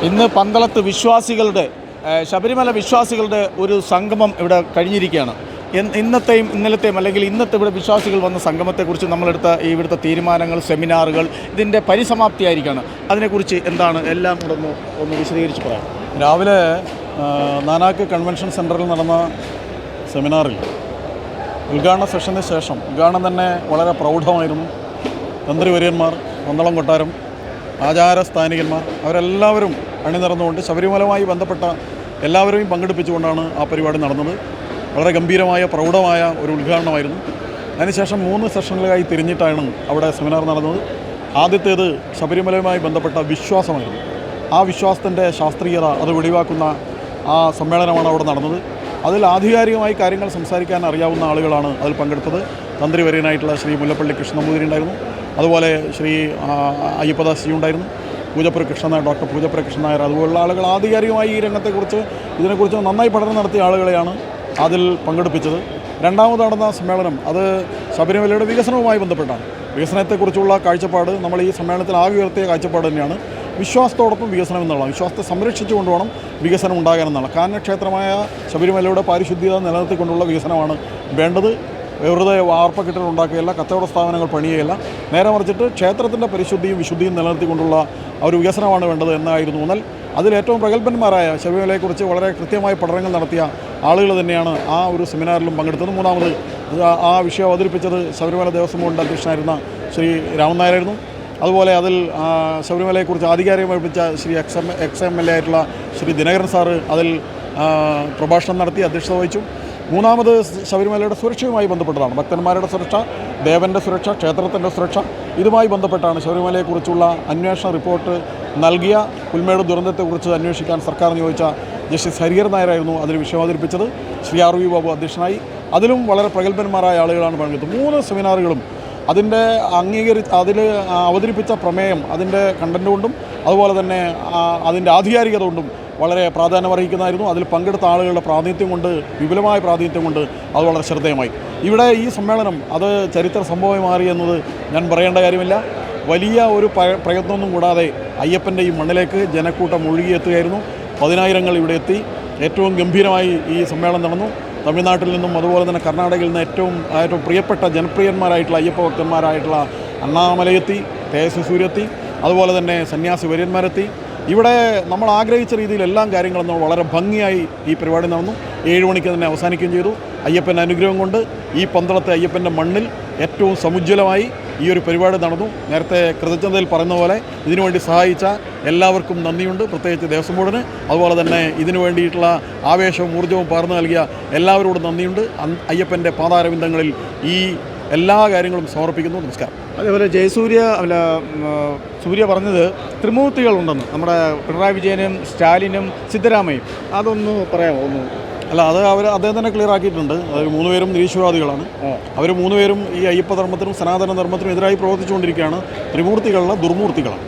ഇന്ന് പന്തളത്ത് ശബരിമല വിശ്വാസികളുടെ ഒരു സംഗമം ഇവിടെ കഴിഞ്ഞിരിക്കുകയാണ്. ഇന്നത്തെയും ഇന്നലത്തെയും അല്ലെങ്കിൽ ഇന്നത്തെ ഇവിടെ വിശ്വാസികൾ വന്ന സംഗമത്തെക്കുറിച്ച് നമ്മളെടുത്ത ഇവിടുത്തെ തീരുമാനങ്ങൾ, സെമിനാറുകൾ, ഇതിൻ്റെ പരിസമാപ്തിയായിരിക്കുകയാണ്. അതിനെക്കുറിച്ച് എന്താണ് എല്ലാം കൂടെ ഒന്ന് വിശദീകരിച്ച് പറയാം. രാവിലെ നാനാക്ക് കൺവെൻഷൻ സെൻറ്ററിൽ നടന്ന സെമിനാറിൽ ഉദ്ഘാടന സെഷന് ശേഷം ഉദ്ഘാടനം തന്നെ വളരെ പ്രൗഢമായിരുന്നു. തന്ത്രിവര്യന്മാർ, പന്തളം കൊട്ടാരം, ആചാരസ്ഥാനികന്മാർ അവരെല്ലാവരും അണിനിറന്നുകൊണ്ട് ശബരിമലയുമായി ബന്ധപ്പെട്ട എല്ലാവരെയും പങ്കെടുപ്പിച്ചുകൊണ്ടാണ് ആ പരിപാടി നടന്നത്. വളരെ ഗംഭീരമായ പ്രൗഢമായ ഒരു ഉദ്ഘാടനമായിരുന്നു. അതിനുശേഷം 3 സെഷനുകളായി തിരിഞ്ഞിട്ടാണ് അവിടെ സെമിനാർ നടന്നത്. ആദ്യത്തേത് ശബരിമലയുമായി ബന്ധപ്പെട്ട വിശ്വാസമായിരുന്നു. ആ വിശ്വാസത്തിൻ്റെ ശാസ്ത്രീയത അത് വെളിവാക്കുന്ന ആ സമ്മേളനമാണ് അവിടെ നടന്നത്. അതിൽ ആധികാരികമായി കാര്യങ്ങൾ സംസാരിക്കാൻ അറിയാവുന്ന ആളുകളാണ് അതിൽ പങ്കെടുത്തത്. തന്ത്രിവര്യനായിട്ടുള്ള ശ്രീ മുല്ലപ്പള്ളി കൃഷ്ണനമ്പൂതിരി ഉണ്ടായിരുന്നു. അതുപോലെ ശ്രീ അയ്യപ്പദാസ് ഉണ്ടായിരുന്നു. പൂജപ്പുര കൃഷ്ണനായർ, ഡോക്ടർ പൂജപ്പുര കൃഷ്ണനായർ, അതുപോലുള്ള ആളുകൾ ആധികാരികമായി ഈ രംഗത്തെക്കുറിച്ച് ഇതിനെക്കുറിച്ച് നന്നായി പഠനം നടത്തിയ ആളുകളെയാണ് അതിൽ പങ്കെടുപ്പിച്ചത്. രണ്ടാമത് നടന്ന സമ്മേളനം അത് ശബരിമലയുടെ വികസനവുമായി ബന്ധപ്പെട്ടാണ്. വികസനത്തെക്കുറിച്ചുള്ള കാഴ്ചപ്പാട് നമ്മൾ ഈ സമ്മേളനത്തിൽ ആകെ ഉയർത്തിയ കാഴ്ചപ്പാട് തന്നെയാണ്. വിശ്വാസത്തോടൊപ്പം വികസനം എന്നുള്ളതാണ്. വിശ്വാസത്തെ സംരക്ഷിച്ചുകൊണ്ട് വേണം വികസനം ഉണ്ടാകാനെന്നാണ്. കാനനക്ഷേത്രമായ ശബരിമലയുടെ പാരിശുദ്ധ്യത നിലനിർത്തിക്കൊണ്ടുള്ള വികസനമാണ് വേണ്ടത്. വെറുതെ വാർപ്പക്കെട്ടുകൾ ഉണ്ടാക്കുകയല്ല, കച്ചവട സ്ഥാപനങ്ങൾ പണിയുകയല്ല, നേരെ മറിച്ചിട്ട് ക്ഷേത്രത്തിൻ്റെ പരിശുദ്ധിയും വിശുദ്ധിയും നിലനിർത്തിക്കൊണ്ടുള്ള ഒരു വികസനമാണ് വേണ്ടത് എന്നായിരുന്നു. എന്നാൽ അതിലേറ്റവും പ്രഗത്ഭന്മാരായ ശബരിമലയെക്കുറിച്ച് വളരെ കൃത്യമായ പഠനങ്ങൾ നടത്തിയ ആളുകൾ തന്നെയാണ് ആ ഒരു സെമിനാറിലും പങ്കെടുത്തത്. മൂന്നാമത് ആ വിഷയം അവതരിപ്പിച്ചത് ശബരിമല ദേവസ്വം ബോർഡിൻ്റെ അധ്യക്ഷനായിരുന്ന ശ്രീ രാമൻ നായരായിരുന്നു. അതുപോലെ അതിൽ ശബരിമലയെക്കുറിച്ച് ആധികാരികമായി പഠിച്ച Shri X M L A ആയിട്ടുള്ള ശ്രീ ദിനകരൻ സാറ് അതിൽ പ്രഭാഷണം നടത്തി അധ്യക്ഷത വഹിച്ചു. മൂന്നാമത് ശബരിമലയുടെ സുരക്ഷയുമായി ബന്ധപ്പെട്ടതാണ്. ഭക്തന്മാരുടെ സുരക്ഷ, ദേവൻ്റെ സുരക്ഷ, ക്ഷേത്രത്തിൻ്റെ സുരക്ഷ, ഇതുമായി ബന്ധപ്പെട്ടാണ് ശബരിമലയെക്കുറിച്ചുള്ള അന്വേഷണ റിപ്പോർട്ട് നൽകിയ പുൽമേട് ദുരന്തത്തെക്കുറിച്ച് അന്വേഷിക്കാൻ സർക്കാർ നിയോഗിച്ച ജസ്റ്റിസ് ഹരിഹരൻ നായരായിരുന്നു അതിൽ വിഷയം അവതരിപ്പിച്ചത്. ശ്രീ ആർ വി ബാബു അധ്യക്ഷനായി. അതിലും വളരെ പ്രഗത്ഭന്മാരായ ആളുകളാണ് പങ്കെടുത്തത്. 3 സെമിനാറുകളും അതിൻ്റെ അതിൽ അവതരിപ്പിച്ച പ്രമേയം അതിൻ്റെ കണ്ടൻറ് കൊണ്ടും അതുപോലെ തന്നെ അതിൻ്റെ ആധികാരികത കൊണ്ടും വളരെ പ്രാധാന്യമർഹിക്കുന്നതായിരുന്നു. അതിൽ പങ്കെടുത്ത ആളുകളുടെ പ്രാതിനിധ്യം കൊണ്ട്, വിപുലമായ പ്രാതിനിധ്യം കൊണ്ട് അത് വളരെ ശ്രദ്ധേയമായി. ഇവിടെ ഈ സമ്മേളനം അത് ചരിത്ര സംഭവമായി മാറി എന്നത് ഞാൻ പറയേണ്ട കാര്യമില്ല. വലിയ ഒരു പ്രയത്നമൊന്നും കൂടാതെ അയ്യപ്പൻ്റെ ഈ മണ്ണിലേക്ക് ജനക്കൂട്ടം ഒഴുകിയെത്തുകയായിരുന്നു. 10,000 ഇവിടെ എത്തി. ഏറ്റവും ഗംഭീരമായി ഈ സമ്മേളനം നടന്നു. തമിഴ്നാട്ടിൽ നിന്നും അതുപോലെ തന്നെ കർണാടകയിൽ നിന്ന് ഏറ്റവും പ്രിയപ്പെട്ട ജനപ്രിയന്മാരായിട്ടുള്ള അയ്യപ്പ ഭക്തന്മാരായിട്ടുള്ള അണ്ണാമലയെത്തി, തേജസ്വി സൂര്യത്തി, അതുപോലെ തന്നെ സന്യാസി വര്യന്മാരെത്തി. ഇവിടെ നമ്മൾ ആഗ്രഹിച്ച രീതിയിൽ എല്ലാ കാര്യങ്ങളും വളരെ ഭംഗിയായി ഈ പരിപാടി നടന്നു. 7 മണിക്ക് തന്നെ അവസാനിക്കുകയും ചെയ്തു. അയ്യപ്പൻ്റെ അനുഗ്രഹം കൊണ്ട് ഈ പന്തളത്തെ അയ്യപ്പൻ്റെ മണ്ണിൽ ഏറ്റവും സമുജ്വലമായി ഈ ഒരു പരിപാടി നടന്നു. നേരത്തെ കൃതജ്ഞതയിൽ പറയുന്ന പോലെ ഇതിനുവേണ്ടി സഹായിച്ച എല്ലാവർക്കും നന്ദിയുണ്ട്, പ്രത്യേകിച്ച് ദേവസ്വം ബോർഡിന്. അതുപോലെ തന്നെ ഇതിനു വേണ്ടിയിട്ടുള്ള ആവേശവും ഊർജ്ജവും പകർന്നു നൽകിയ എല്ലാവരോടും നന്ദിയുണ്ട്. അയ്യപ്പൻ്റെ പാതാരവിന്ദങ്ങളിൽ ഈ എല്ലാ കാര്യങ്ങളും സമർപ്പിക്കുന്നു. നമസ്കാരം. അതേപോലെ സൂര്യ പറഞ്ഞത് ത്രിമൂർത്തികളുണ്ടെന്ന്, നമ്മുടെ പിണറായി വിജയനും സ്റ്റാലിനും സിദ്ധരാമയ്യയും. അതൊന്ന് പറയാമോ? അല്ല, അത് അദ്ദേഹം തന്നെ ക്ലിയർ ആക്കിയിട്ടുണ്ട്. അവർ 3 പേരും നിരീശ്വരവാദികളാണ്. അവർ 3 പേരും ഈ അയ്യപ്പ ധർമ്മത്തിനും സനാതന ധർമ്മത്തിനും എതിരായി പ്രവർത്തിച്ചുകൊണ്ടിരിക്കുകയാണ്. ത്രിമൂർത്തികളല്ല, ദുർമൂർത്തികളാണ്.